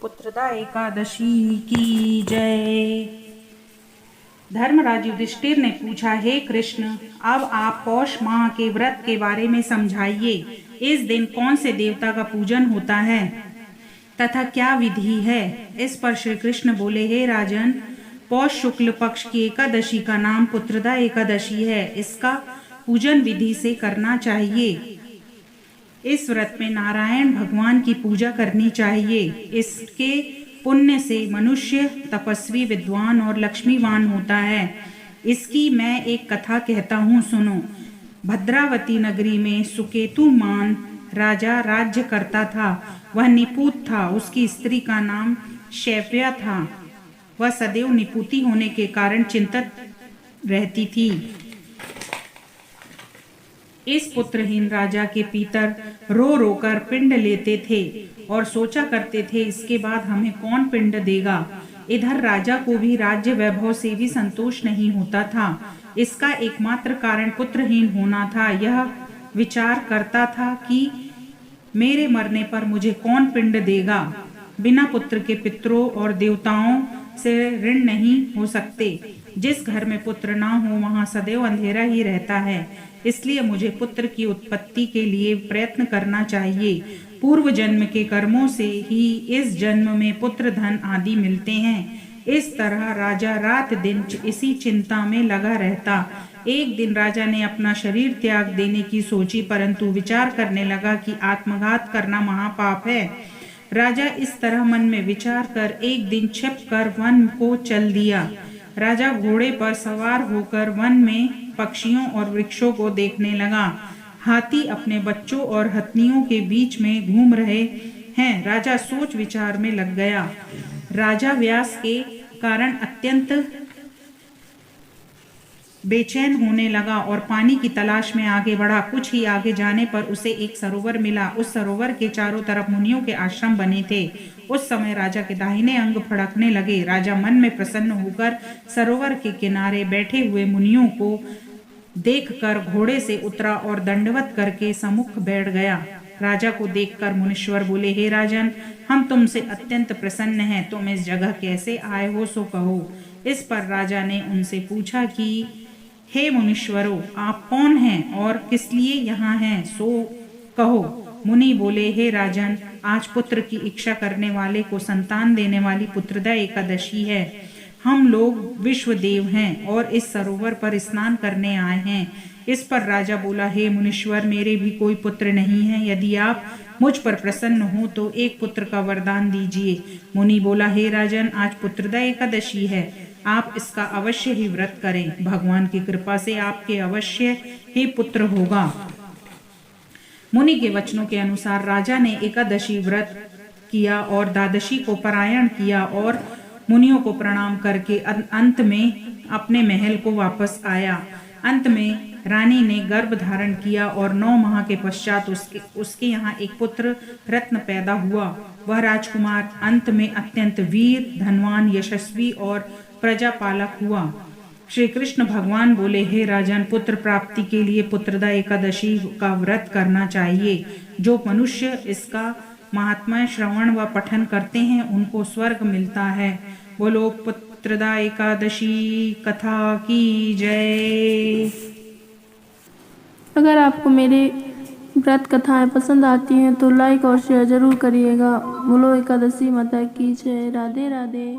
पुत्रदा एकादशी की जय। धर्मराज युधिष्ठिर ने पूछा, हे कृष्ण, अब आप पौष माह के व्रत के बारे में समझाइए। इस दिन कौन से देवता का पूजन होता है तथा क्या विधि है? इस पर श्री कृष्ण बोले, हे राजन, पौष शुक्ल पक्ष की एकादशी का नाम पुत्रदा एकादशी है। इसका पूजन विधि से करना चाहिए। इस व्रत में नारायण भगवान की पूजा करनी चाहिए। इसके पुण्य से मनुष्य तपस्वी, विद्वान और लक्ष्मीवान होता है। इसकी मैं एक कथा कहता हूँ, सुनो। भद्रावती नगरी में सुकेतुमान राजा राज्य करता था। वह निपुत था। उसकी स्त्री का नाम शैव्या था। वह सदैव निपुती होने के कारण चिंतित रहती थी। इस पुत्रहीन राजा के पितर रो रो कर पिंड लेते थे और सोचा करते थे, इसके बाद हमें कौन पिंड देगा। इधर राजा को भी राज्य वैभव से भी संतोष नहीं होता था। इसका एकमात्र कारण पुत्रहीन होना था। यह विचार करता था कि मेरे मरने पर मुझे कौन पिंड देगा। बिना पुत्र के पितरों और देवताओं से ऋण नहीं हो सकते। जिस घर में पुत्र ना हो वहां सदैव अंधेरा ही रहता है। इसलिए मुझे पुत्र की उत्पत्ति के लिए प्रयत्न करना चाहिए। पूर्व जन्म के कर्मों से ही इस जन्म में पुत्र, धन आदि मिलते हैं। इस तरह राजा रात दिन इसी चिंता में लगा रहता। एक दिन राजा ने अपना शरीर त्याग देने की सोची, परंतु विचार करने लगा कि आत्मघात करना महापाप है। राजा इस तरह मन में विचार कर एक दिन छिप कर वन को चल दिया। राजा घोड़े पर सवार होकर वन में पक्षियों और वृक्षों को देखने लगा। हाथी अपने बच्चों और हथनियों के बीच में घूम रहे हैं। राजा सोच विचार में लग गया। राजा व्यास के कारण अत्यंत बेचैन होने लगा और पानी की तलाश में आगे बढ़ा। कुछ ही आगे जाने पर उसे एक सरोवर मिला। उस सरोवर के चारों तरफ मुनियों के आश्रम बने थे। उस समय राजा के दाहिने अंग फड़कने लगे। राजा मन में प्रसन्न होकर सरोवर के किनारे बैठे हुए मुनियों को देखकर घोड़े से उतरा और दंडवत करके सम्मुख बैठ गया। राजा को देखकर मुनीश्वर बोले, हे राजन, हम तुमसे अत्यंत प्रसन्न हैं। तुम इस जगह कैसे आए हो सो कहो। इस पर राजा ने उनसे पूछा कि हे मुनीश्वरों, आप कौन हैं और किस लिए यहाँ हैं, सो कहो। मुनि बोले, हे राजन, आज पुत्र की इच्छा करने वाले को संतान देने वाली पुत्रदा एकादशी है। हम लोग विश्वदेव हैं और इस सरोवर पर स्नान करने आए हैं। इस पर राजा बोला, हे मुनीश्वर, मेरे भी कोई पुत्र नहीं है। यदि आप मुझ पर प्रसन्न हो तो एक पुत्र का वरदान दीजिए। मुनि बोला, हे राजन, आज पुत्रदा एकादशी है। आप इसका अवश्य ही व्रत करें। भगवान की कृपा से आपके अवश्य ही पुत्र होगा। मुनि के वचनों के अनुसार राजा ने एकादशी व्रत किया और द्वादशी को पारायण किया और मुनियों को प्रणाम करके अंत में अपने महल को वापस आया। अंत में रानी ने गर्भ धारण किया और 9 माह के पश्चात उसके यहाँ एक पुत्र रत्न पैदा हुआ। वह राजकुमार अंत में अत्यंत वीर, धनवान, यशस्वी और प्रजापालक हुआ। श्री कृष्ण भगवान बोले, हे राजन, पुत्र प्राप्ति के लिए पुत्रदा एकादशी का व्रत करना चाहिए। जो मनुष्य इसका महात्म्य श्रवण व पठन करते हैं उनको स्वर्ग मिलता है। बोलो पुत्रदा एकादशी कथा की जय। अगर आपको मेरी व्रत कथाएं पसंद आती हैं तो लाइक और शेयर जरूर करिएगा। बोलो एकादशी माता की जय। राधे राधे।